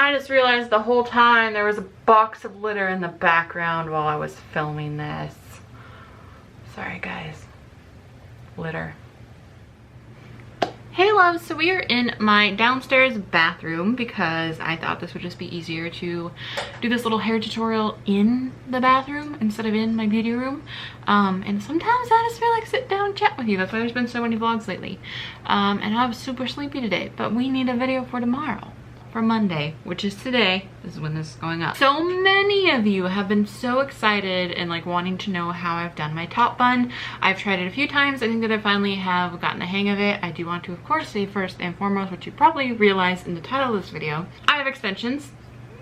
I just realized the whole time there was a box of litter in the background while I was filming this. Sorry guys. Litter. Hey loves, so we are in my downstairs bathroom because I thought this would just be easier to do this little hair tutorial in the bathroom instead of in my beauty room. And sometimes I just feel like sit down and chat with you. That's why there's been so many vlogs lately. And I'm super sleepy today, but we need a video for tomorrow. For Monday, which is today. This is when this is going up. So many of you have been so excited and like wanting to know how I've done my top bun. I've tried it a few times. I think that I finally have gotten the hang of it. I do want to, of course, say first and foremost, which you probably realized in the title of this video, I have extensions.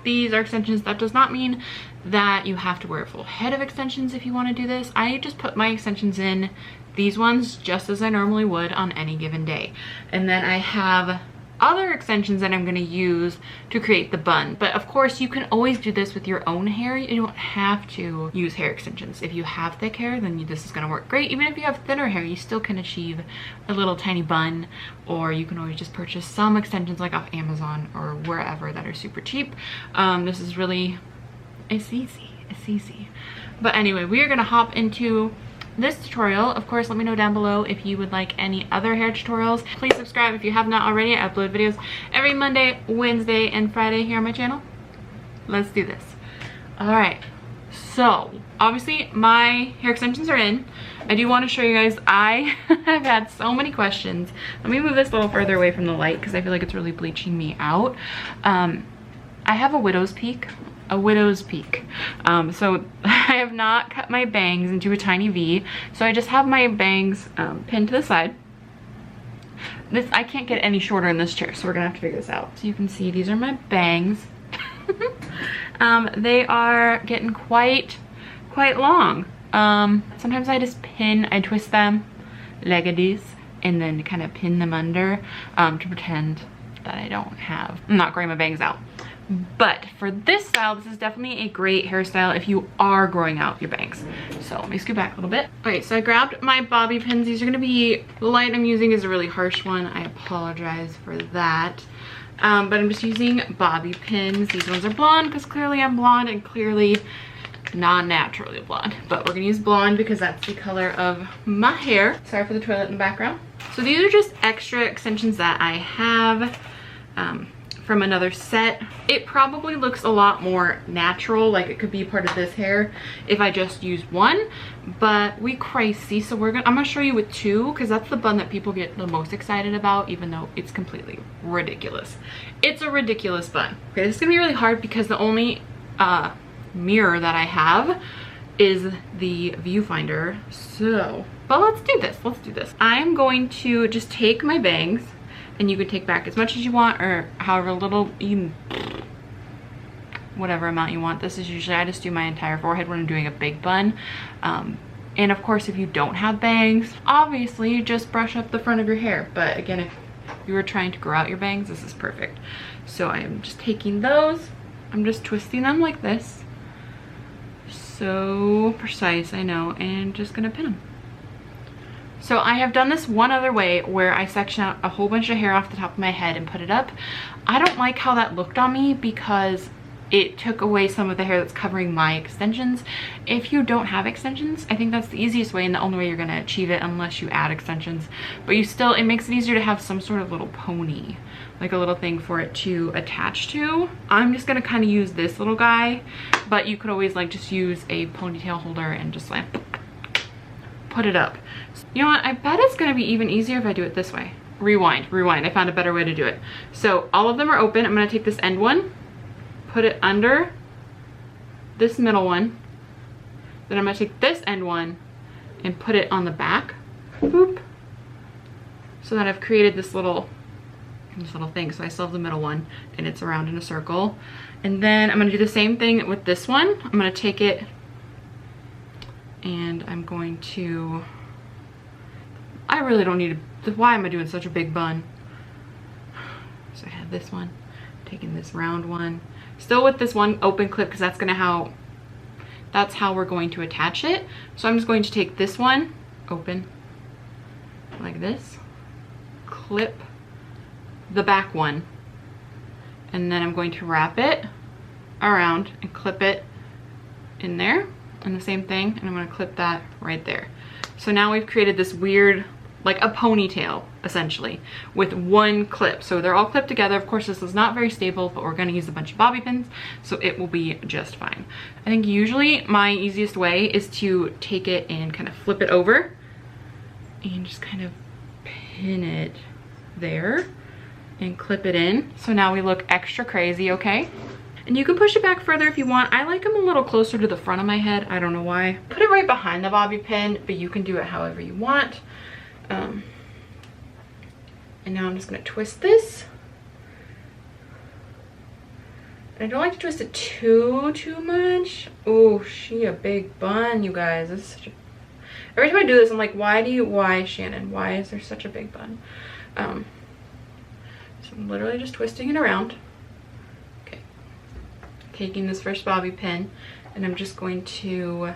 These are extensions. That does not mean that you have to wear a full head of extensions if you want to do this. I just put my extensions in, these ones, just as I normally would on any given day. And then I have other extensions that I'm going to use to create the bun. But of course you can always do this with your own hair. You don't have to use hair extensions. If you have thick hair, then this is going to work great. Even if you have thinner hair, you still can achieve a little tiny bun, or you can always just purchase some extensions like off Amazon or wherever that are super cheap. This is really, it's easy. But anyway, we are going to hop into this tutorial. Of course, let me know down below if you would like any other hair tutorials. Please subscribe if you have not already. I upload videos every Monday, Wednesday, and Friday here on my channel. Let's do this. All right, so obviously my hair extensions are in. I do want to show you guys, I have had so many questions. Let me move this a little further away from the light because I feel like it's really bleaching me out. I have a widow's peak. So I have not cut my bangs into a tiny V, so I just have my bangs pinned to the side. I can't get any shorter in this chair, so we're gonna have to figure this out. So you can see these are my bangs. They are getting quite long. Sometimes I just I twist them like this and then kind of pin them under to pretend that I'm not growing my bangs out. But for this style, this is definitely a great hairstyle if you are growing out your bangs. So let me scoot back a little bit. Okay, so I grabbed my bobby pins. These are gonna be, the light I'm using is a really harsh one. I apologize for that. But I'm just using bobby pins. These ones are blonde because clearly I'm blonde and clearly non-naturally blonde. But we're gonna use blonde because that's the color of my hair. Sorry for the toilet in the background. So these are just extra extensions that I have. From another set. It probably looks a lot more natural, like it could be part of this hair if I just use one, but we crazy, so I'm gonna show you with two because that's the bun that people get the most excited about, even though it's completely ridiculous. It's a ridiculous bun. Okay, this is gonna be really hard because the only mirror that I have is the viewfinder. So, but let's do this. I'm going to just take my bangs, and you can take back as much as you want, or however little whatever amount you want. This is usually, I just do my entire forehead when I'm doing a big bun. And of course, if you don't have bangs, obviously just brush up the front of your hair. But again, if you were trying to grow out your bangs, this is perfect. So I'm just taking those, I'm just twisting them like this. So precise, I know, and just gonna pin them. So I have done this one other way where I section out a whole bunch of hair off the top of my head and put it up. I don't like how that looked on me because it took away some of the hair that's covering my extensions. If you don't have extensions, I think that's the easiest way and the only way you're gonna achieve it unless you add extensions. But it makes it easier to have some sort of little pony, like a little thing for it to attach to. I'm just gonna kind of use this little guy, but you could always like just use a ponytail holder and just like put it up. You know what, I bet it's gonna be even easier if I do it this way. Rewind, I found a better way to do it. So all of them are open. I'm gonna take this end one, put it under this middle one. Then I'm gonna take this end one and put it on the back. Boop. So that I've created this little thing. So I still have the middle one and it's around in a circle. And then I'm gonna do the same thing with this one. I'm gonna take it and I'm going to, I really don't need to, why am I doing such a big bun? So I have this one, taking this round one, still with this one open clip because that's how we're going to attach it. So I'm just going to take this one, open, like this, clip the back one, And then I'm going to wrap it around and clip it in there, and the same thing, and I'm going to clip that right there. So now we've created this weird, like a ponytail essentially, with one clip. So they're all clipped together. Of course, this is not very stable, but we're going to use a bunch of bobby pins, so it will be just fine. I think usually my easiest way is to take it and kind of flip it over and just kind of pin it there and clip it in. So now we look extra crazy, okay? And you can push it back further if you want. I like them a little closer to the front of my head. I don't know why. Put it right behind the bobby pin, but you can do it however you want. And now I'm just gonna twist this. I don't like to twist it too much. Oh, she a big bun, you guys. This is such a... Every time I do this, I'm like, why, Shannon? Why is there such a big bun? So I'm literally just twisting it around. Taking this first bobby pin, and I'm just going to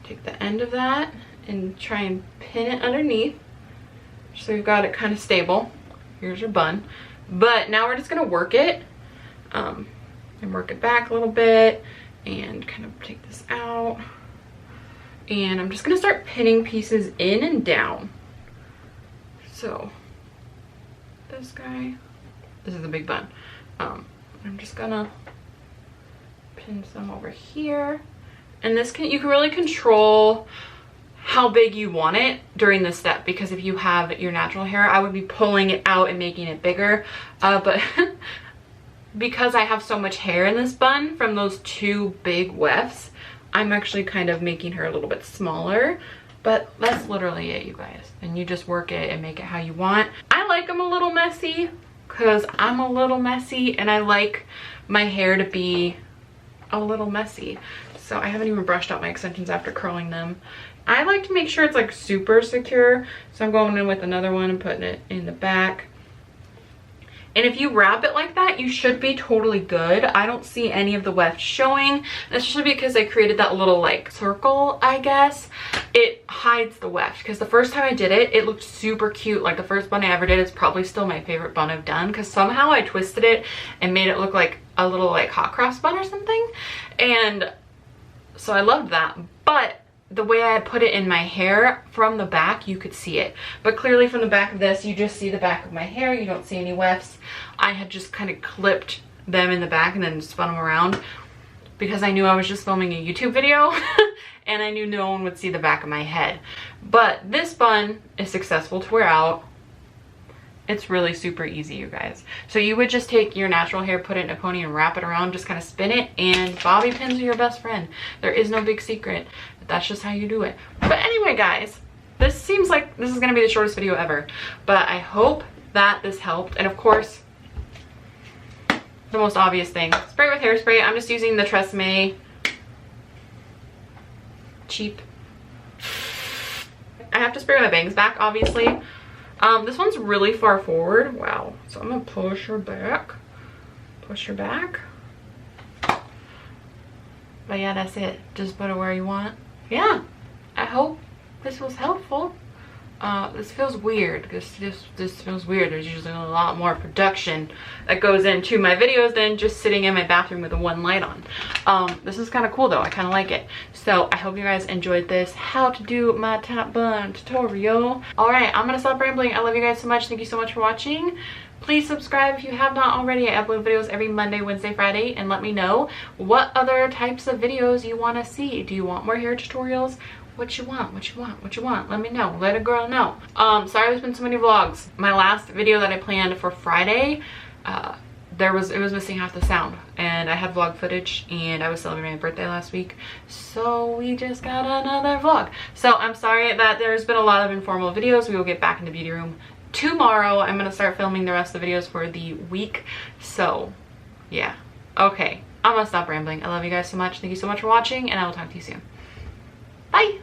take the end of that and try and pin it underneath so we've got it kind of stable. Here's your bun. But now we're just going to work it and work it back a little bit and kind of take this out, and I'm just going to start pinning pieces in and down. So this guy, this is a big bun. I'm just gonna pin some over here, and this you can really control how big you want it during this step, because if you have your natural hair, I would be pulling it out and making it bigger, but because I have so much hair in this bun from those two big wefts, I'm actually kind of making her a little bit smaller. But that's literally it, you guys, and you just work it and make it how you want. I like them a little messy because I'm a little messy, and I like my hair to be a little messy. So I haven't even brushed out my extensions after curling them. I like to make sure it's like super secure, so I'm going in with another one and putting it in the back. And if you wrap it like that, you should be totally good. I don't see any of the weft showing, especially because I created that little like circle, I guess. It hides the weft, because the first time I did it, it looked super cute. Like the first bun I ever did is probably still my favorite bun I've done, because somehow I twisted it and made it look like a little like hot cross bun or something. And so I loved that. But the way I put it in my hair from the back, you could see it. But clearly from the back of this, you just see the back of my hair. You don't see any wefts. I had just kind of clipped them in the back and then spun them around because I knew I was just filming a YouTube video and I knew no one would see the back of my head. But this bun is successful to wear out. It's really super easy, you guys. So you would just take your natural hair, put it in a pony and wrap it around, just kind of spin it, and bobby pins are your best friend. There is no big secret. That's just how you do it. But anyway, guys, this seems like this is going to be the shortest video ever, but I hope that this helped. And of course, the most obvious thing, spray with hairspray. I'm just using the Tresemme cheap. I have to spray my bangs back, obviously. This one's really far forward. Wow. So I'm gonna push her back. Push her back. But yeah, that's it. Just put it where you want. Yeah. I hope this was helpful. This feels weird because this feels weird. There's usually a lot more production that goes into my videos than just sitting in my bathroom with the one light on. This is kind of cool though. I kind of like it. So I hope you guys enjoyed this how to do my top bun tutorial. All right, I'm gonna stop rambling. I love you guys so much. Thank you so much for watching. Please subscribe if you have not already. I upload videos every Monday, Wednesday, Friday, and let me know what other types of videos you want to see. Do you want more hair tutorials? What you want, let me know. Let a girl know. Sorry there's been so many vlogs. My last video that I planned for Friday, it was missing half the sound, and I had vlog footage, and I was celebrating my birthday last week, so we just got another vlog. So I'm sorry that there's been a lot of informal videos. We will get back in the beauty room tomorrow. I'm gonna start filming the rest of the videos for the week. So yeah, okay, I'm gonna stop rambling. I love you guys so much. Thank you so much for watching, and I will talk to you soon. Bye.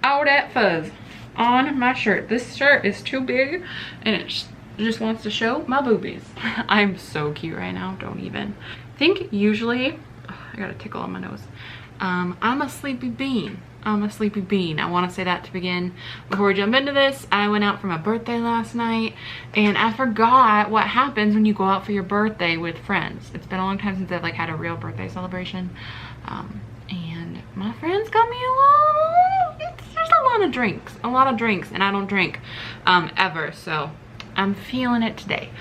All that fuzz on my shirt. This shirt is too big and it just wants to show my boobies. I'm so cute right now. Don't even. I think usually, I got a tickle on my nose. I'm a sleepy bean. I'm a sleepy bean. I want to say that to begin. Before we jump into this, I went out for my birthday last night and I forgot what happens when you go out for your birthday with friends. It's been a long time since I've like had a real birthday celebration. And my friends got me there's a lot of drinks, and I don't drink ever, so I'm feeling it today.